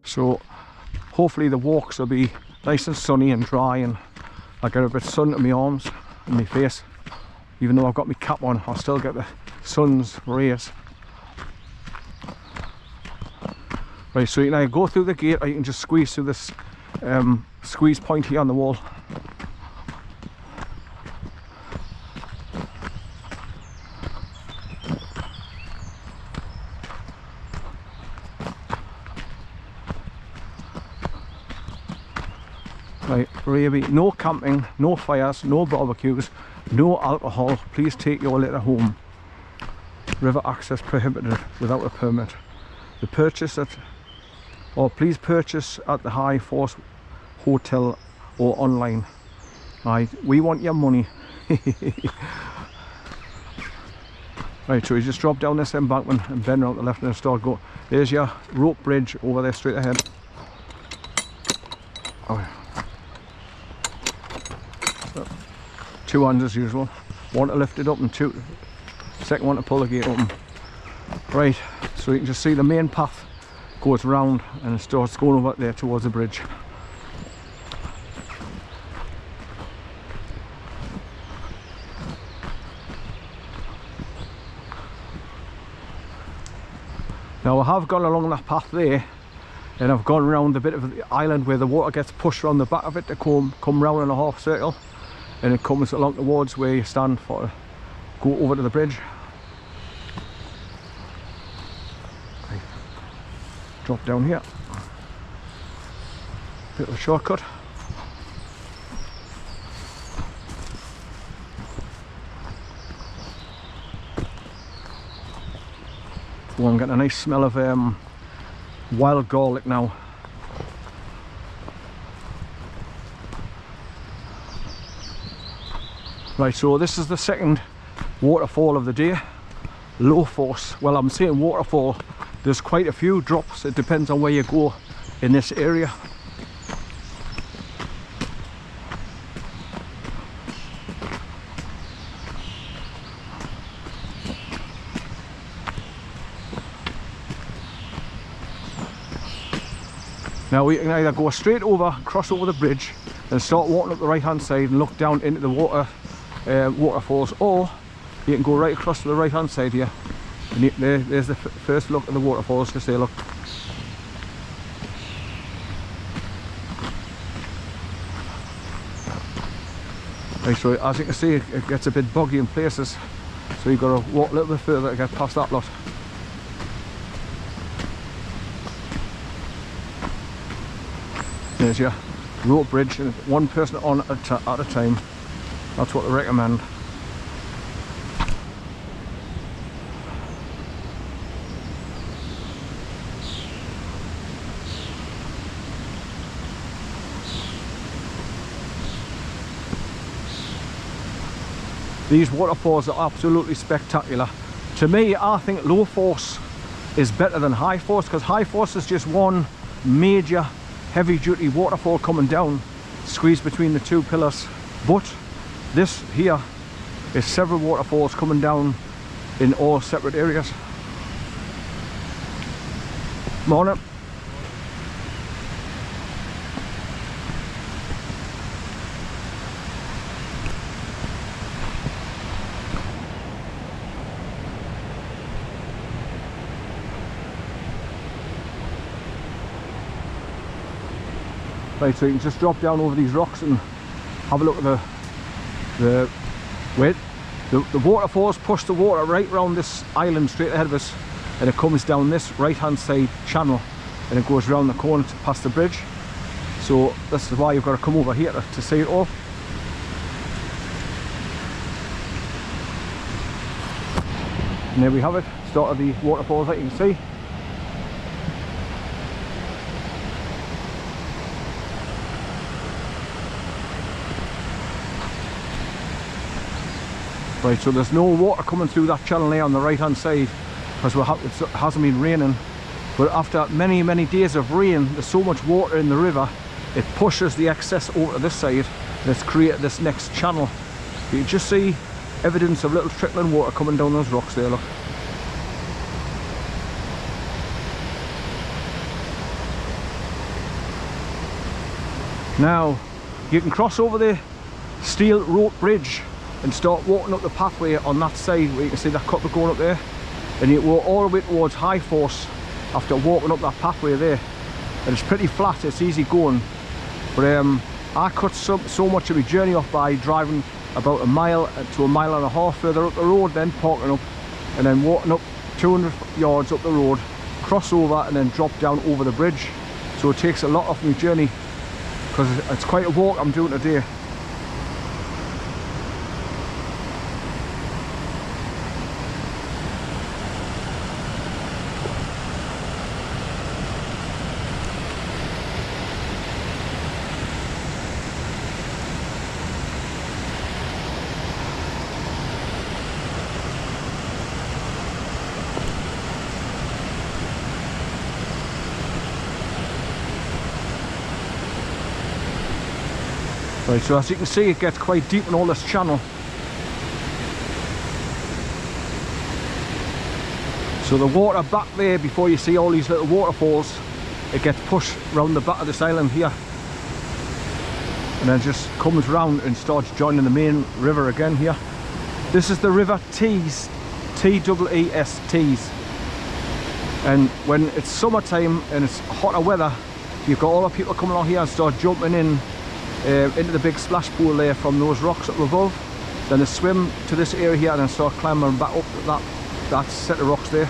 So hopefully the walks will be nice and sunny and dry, and I get a bit of sun to my arms and my face. Even though I've got my cap on, I'll still get the sun's rays. Right, so you can either go through the gate or you can just squeeze through this squeeze point here on the wall. Right, really, no camping, no fires, no barbecues, no alcohol. Please take your litter home. River access prohibited without a permit. The purchase at, or please purchase at the High Force Hotel or online. Right, we want your money. Right, so you just drop down this embankment and bend around to the left and start go. There's your rope bridge over there straight ahead. Oh. So, 2 hands as usual. One to lift it up and second one to pull the gate open. Right, so you can just see the main path goes round and it starts going over there towards the bridge. Now I have gone along that path there, and I've gone around the bit of the island where the water gets pushed around the back of it to come round in a half circle, and it comes along towards where you stand for go over to the bridge. Right. Drop down here, bit of a shortcut. Oh, I'm getting a nice smell of wild garlic now. Right, so this is the second waterfall of the day. Low force. Well, I'm saying waterfall. There's quite a few drops. It depends on where you go in this area. Now we can either go straight over, cross over the bridge and start walking up the right hand side and look down into the waterfalls, or you can go right across to the right hand side here. And there's the first look at the waterfalls. Just there, look. Right, so as you can see, it gets a bit boggy in places, so you've got to walk a little bit further to get past that lot. There's your rope bridge, and one person on at a time. That's what they recommend. These waterfalls are absolutely spectacular. To me, I think low force is better than high force, because high force is just one major heavy duty waterfall coming down, squeezed between the two pillars. But this here is several waterfalls coming down in all separate areas. Morning. Right, so you can just drop down over these rocks and have a look at the waterfalls push the water right around this island straight ahead of us, and it comes down this right hand side channel and it goes around the corner to past the bridge. So this is why you've got to come over here to see it all. And there we have it, start of the waterfalls that you can see. Right, so there's no water coming through that channel there on the right hand side because it hasn't been raining, but after many days of rain, there's so much water in the river, it pushes the excess over to this side and it's created this next channel. You can just see evidence of little trickling water coming down those rocks there, look. Now you can cross over the steel rope bridge and start walking up the pathway on that side where you can see that couple going up there, and you walk all the way towards High Force after walking up that pathway there. And it's pretty flat, it's easy going, but I cut so much of my journey off by driving about a mile to a mile and a half further up the road, then parking up and then walking up 200 yards up the road, cross over and then drop down over the bridge. So it takes a lot off my journey because it's quite a walk I'm doing today. Right, so as you can see, it gets quite deep in all this channel. So the water back there, before you see all these little waterfalls, it gets pushed round the back of this island here, and then just comes round and starts joining the main river again here. This is the River Tees, T-E-E-S-Tees, and when it's summertime and it's hotter weather, you've got all the people coming along here and start jumping in into the big splash pool there from those rocks up above. Then they swim to this area here and then start climbing back up that set of rocks there,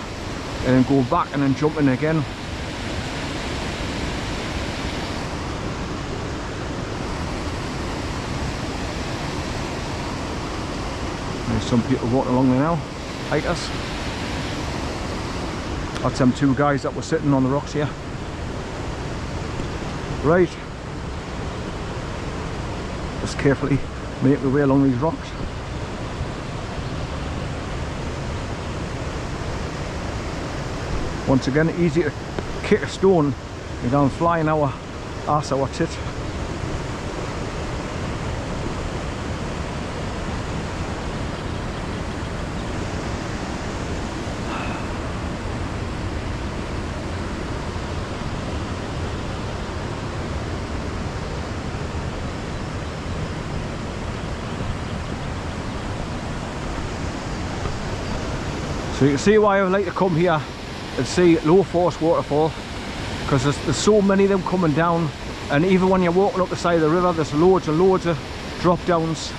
and then go back and then jump in again. There's some people walking along there now, hikers. That's them two guys that were sitting on the rocks here. Right. Just carefully make my way along these rocks. Once again, easy to kick a stone and go and fly an hour arse our tit. So you can see why I would like to come here and see low force waterfall, because there's so many of them coming down, and even when you're walking up the side of the river, there's loads and loads of drop downs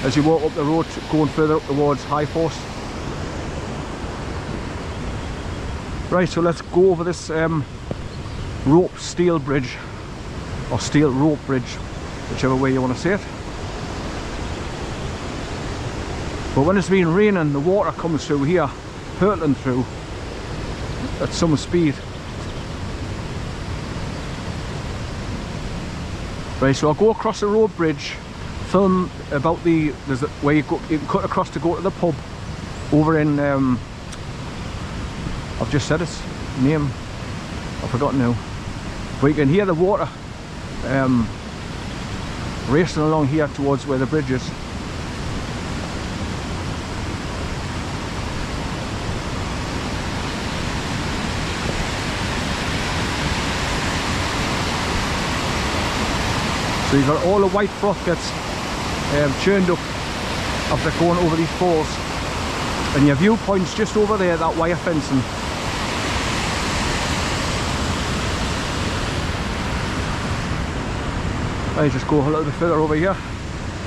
as you walk up the road going further up towards High Force. Right, so let's go over this rope steel bridge, or steel rope bridge, whichever way you want to say it. But when it's been raining, the water comes through here, hurtling through at some speed. Right, so I'll go across the road bridge, film about there's where you can cut across to go to the pub over in, I've just said its name, I've forgotten now. But you can hear the water racing along here towards where the bridge is. So you've got all the white froth gets churned up after going over these falls, and your viewpoint's just over there, that wire fencing. I just go a little bit further over here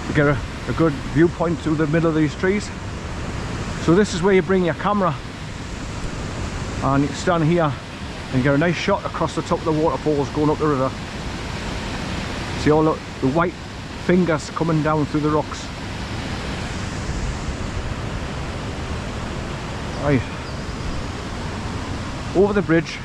to get a good viewpoint through the middle of these trees. So this is where you bring your camera and you can stand here and get a nice shot across the top of the waterfalls going up the river. See all the white fingers coming down through the rocks. Right, over the bridge.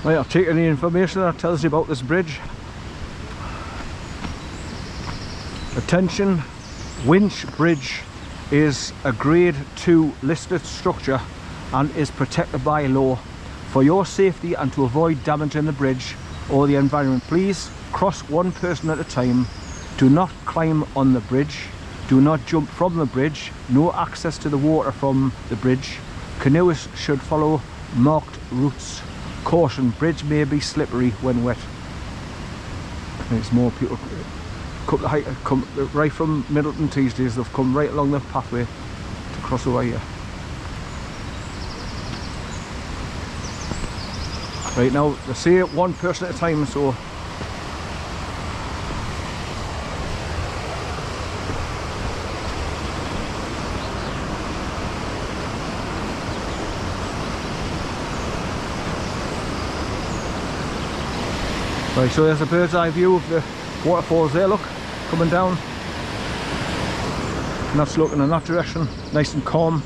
Right, I've taken the information that tells you about this bridge. Attention, Winch Bridge is a grade 2 listed structure and is protected by law. For your safety and to avoid damaging the bridge or the environment, please cross one person at a time. Do not climb on the bridge. Do not jump from the bridge. No access to the water from the bridge. Canoeists should follow marked routes. Caution, bridge may be slippery when wet. There's more people come right from Middleton Teesdays. They've come right along the pathway to cross over here. Right now, they say one person at a time, so right, so there's a bird's eye view of the waterfalls there, look, coming down. And that's looking in that direction, nice and calm.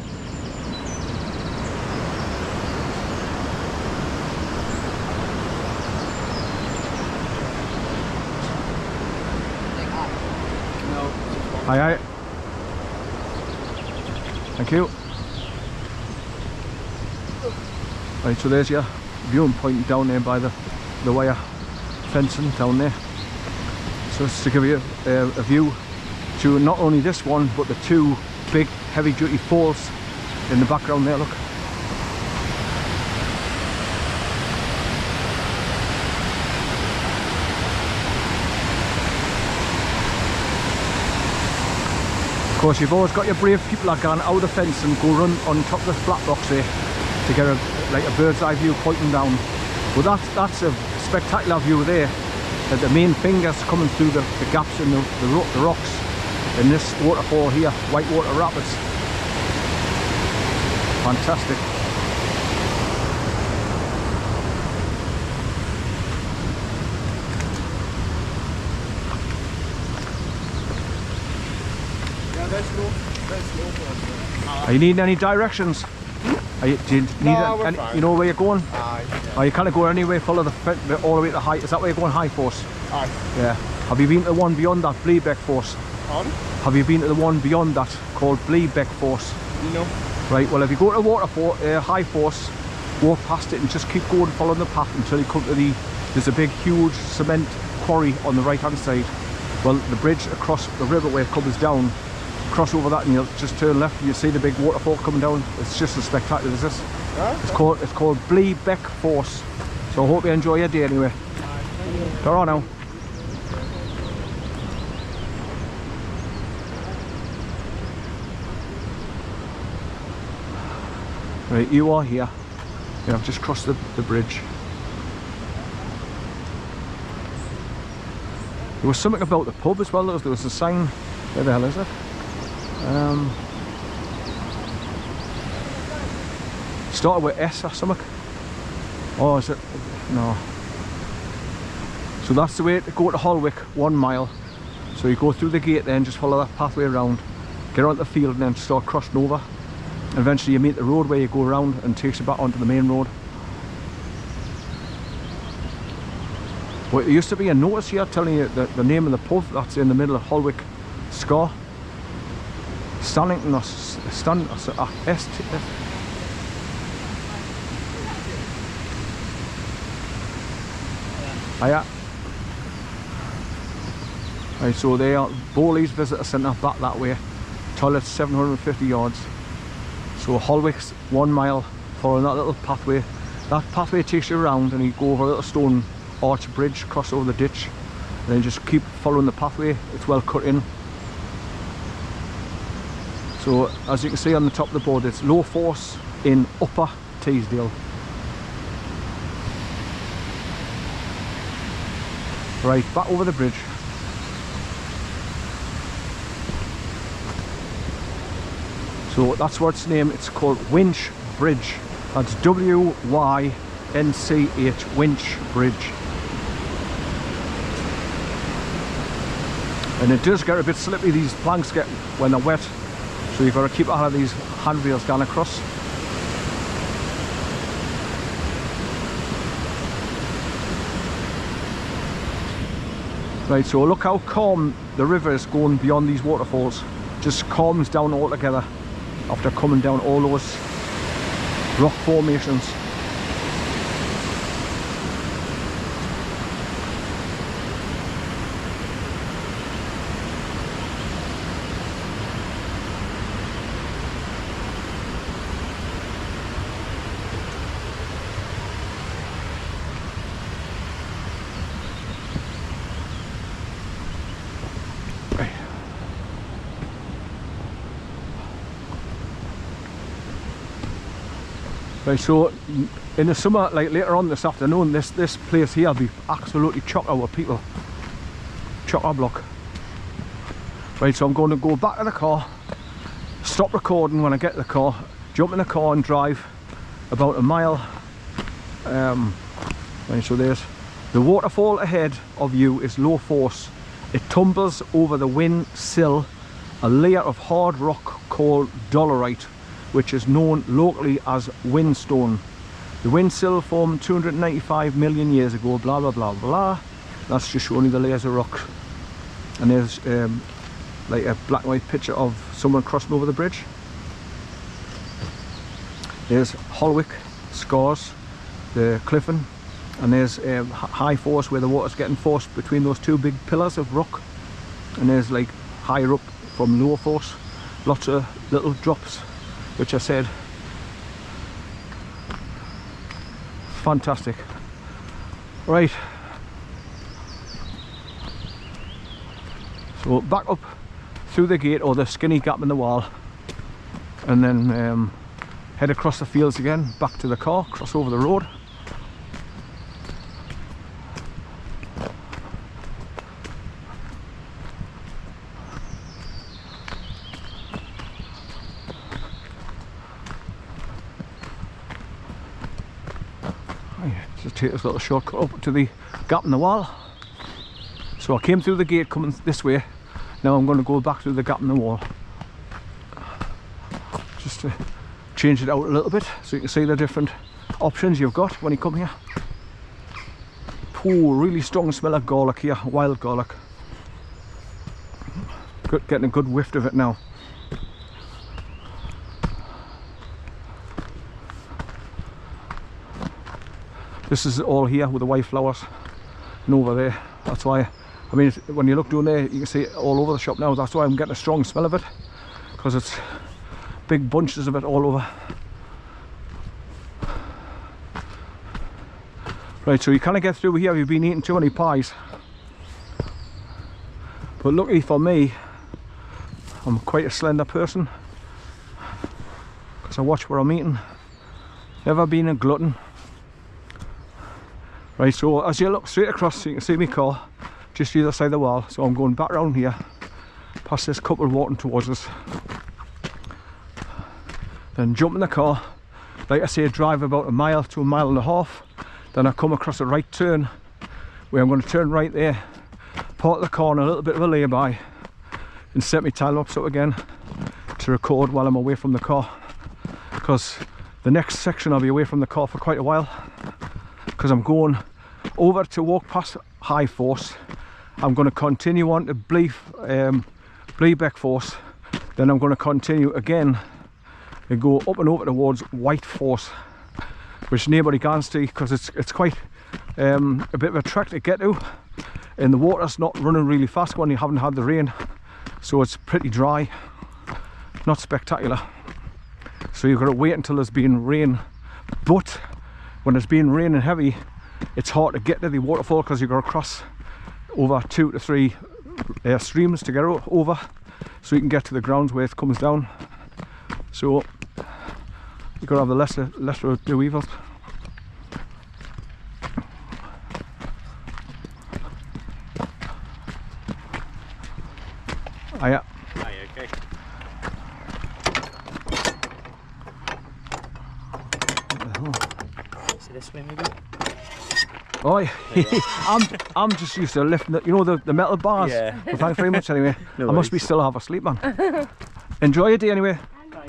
Aye, aye. Thank you. Right, so there's your viewing point down there by the wire fencing down there. So it's to give you a view to not only this one but the two big heavy duty falls in the background there, look. Of course, you've always got your brave people that go out the fence and go run on top of the flat rocks there to get like a bird's eye view pointing down. Well, that's a spectacular view there. The main fingers coming through the gaps in the rocks in this waterfall here, Whitewater Rapids. Fantastic. Are you needing any directions? Do you need you know where you're going? Aye. Yeah. Oh, you can't go anywhere, follow all the way to high. Is that where you're going, high force? Aye. Yeah. Have you been to the one beyond that, Bleebeck Force? Pardon? Have you been to the one beyond that called Bleebeck Force? No. Right, well if you go to waterfall, high force, walk past it and just keep going following the path until you come to there's a big huge cement quarry on the right hand side. Well, the bridge across the river where it comes down, cross over that and you'll just turn left and you'll see the big waterfall coming down. It's just as spectacular as this. It's called Bleebeck Force. So I hope you enjoy your day anyway. Ta-ra now. Right, you are here. Yeah, I've just crossed the bridge. There was something about the pub as well. There was a sign. Where the hell is it? Started with S or something. Oh, is it? No. So that's the way to go to Holwick, 1 mile. So you go through the gate then, just follow that pathway around, get onto the field and then start crossing over. And eventually you meet the road where you go around and takes you back onto the main road. Well, there used to be a notice here telling you the name of the pub that's in the middle of Holwick Scar. Stannington or Hiya. Right, so they are Bowley's Visitor Centre back that way. Toilets 750 yards. So Holwick's 1 mile, following that little pathway. That pathway takes you around and you go over a little stone arch bridge, cross over the ditch, and then just keep following the pathway. It's well cut in. So as you can see on the top of the board, it's low force in Upper Teesdale. Right, back over the bridge. So that's what its name, it's called WYNCH Bridge. That's W-Y-N-C-H, WYNCH Bridge. And it does get a bit slippy, these planks get when they're wet. So you've got to keep out of these handrails going across. Right, so look how calm the river is going beyond these waterfalls. Just calms down altogether after coming down all those rock formations. Right, so in the summer, like later on this afternoon, this place here will be absolutely chock-a with people. Chock-a-block. Right, so I'm going to go back to the car, stop recording when I get to the car, jump in the car and drive about a mile. Right, so there's the waterfall ahead of you is low force. It tumbles over the wind sill, a layer of hard rock called dolerite, which is known locally as whinstone. The wind sill formed 295 million years ago, blah blah blah blah. That's just showing you the layers of rock. And there's like a black and white picture of someone crossing over the bridge. There's Holwick, Scars, the Clifton, and there's high force where the water's getting forced between those two big pillars of rock. And there's like higher up from lower force, lots of little drops, which I said, fantastic. Right, so back up through the gate or the skinny gap in the wall, and then head across the fields again, back to the car, cross over the road. Just take this little shortcut up to the gap in the wall. So I came through the gate coming this way. Now I'm going to go back through the gap in the wall, just to change it out a little bit so you can see the different options you've got when you come here. Oh, really strong smell of garlic here, wild garlic. Getting a good whiff of it now. This is all here with the white flowers, and over there. That's why, I mean, when you look down there, you can see it all over the shop now. That's why I'm getting a strong smell of it, because it's big bunches of it all over. Right, so you kind of get through here. You've been eating too many pies, but luckily for me, I'm quite a slender person, because I watch where I'm eating. Never been a glutton. Right, so as you look straight across, you can see my car just either side of the wall. So I'm going back around here, past this couple walking towards us, then jump in the car, like I say, drive about a mile to a mile and a half. Then I come across a right turn where I'm going to turn right there, park the car on a little bit of a lay-by, and set my time lapse up again to record while I'm away from the car, because the next section I'll be away from the car for quite a while, because I'm going over to walk past High Force. I'm going to continue on to Bleebeck Force, then I'm going to continue again and go up and over towards White Force, which nobody can see because it's quite a bit of a trek to get to, and the water's not running really fast when you haven't had the rain, so it's pretty dry, not spectacular. So you've got to wait until there's been rain, but when it's been raining heavy, it's hard to get to the waterfall because you've got to cross over 2 to 3 streams to get over, so you can get to the grounds where it comes down. So you've got to have the lesser of two evils. Oh yeah. Are you okay? So this way maybe? Oh, I'm just used to lifting the, you know, the metal bars. Yeah. Well, thanks very much anyway. No I must be worries. still half asleep, man. Enjoy your day anyway. Oh,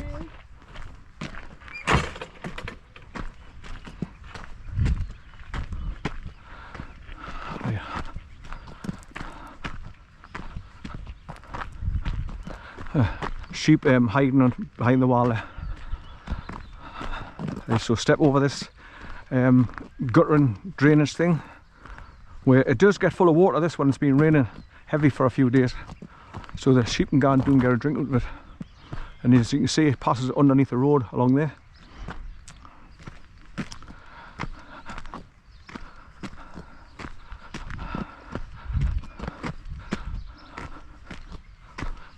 yeah. sheep hiding behind the wall there. Right, so step over this gutter and drainage thing, where it does get full of water this one. It's been raining heavy for a few days, so the sheep can go and do and get a drink out of it. And as you can see, it passes underneath the road along there.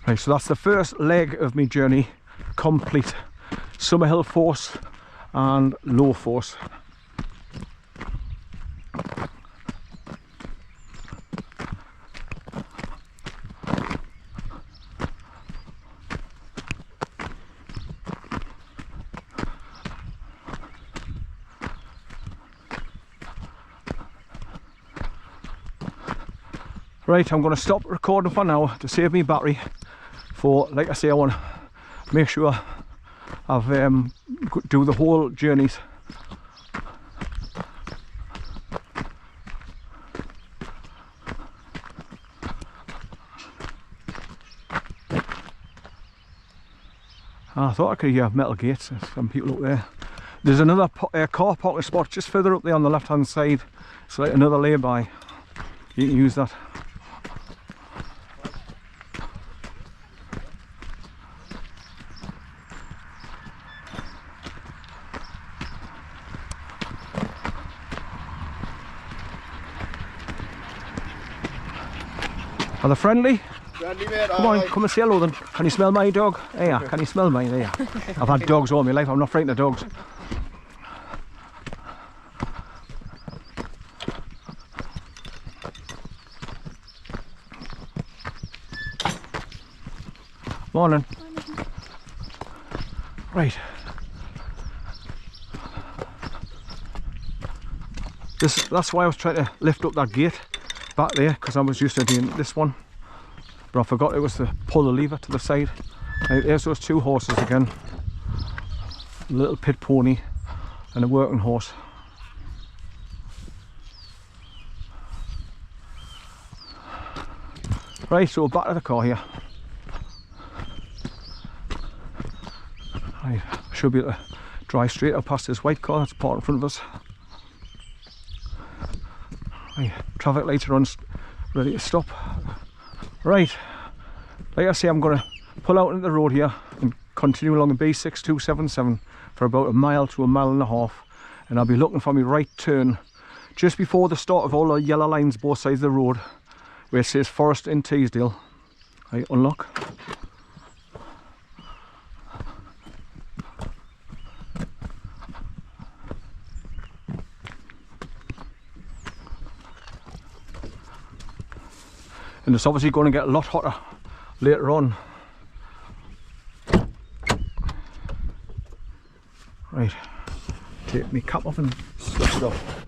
Right, so that's the first leg of my journey complete. Summerhill Force and Low Force. Right, I'm going to stop recording for now to save me battery. For, like I say, I want to make sure I've do the whole journeys. I thought I could hear metal gates. There's some people up there. There's another car parking spot just further up there on the left hand side. It's like another lay-by. You can use that. Are they friendly? Friendly, mate. Come on, come and say hello then. Can you smell my dog? Yeah, can you smell mine? Yeah. I've had dogs all my life, I'm not frightened of dogs. Morning. Right. That's why I was trying to lift up that gate back there, because I was used to doing this one, but I forgot it was to pull the lever to the side. Right, there's those two horses again, a little pit pony and a working horse. Right, so back to the car here. Right, I should be able to drive straight up past this white car that's parked in front of us. Right, traffic lights are on, ready to stop. Right, like I say, I'm going to pull out into the road here and continue along the B6277 for about a mile to a mile and a half, and I'll be looking for my right turn just before the start of all the yellow lines both sides of the road where it says Forest in Teesdale. Right, unlock. And it's obviously going to get a lot hotter later on. Right, take my cap off and switch it off.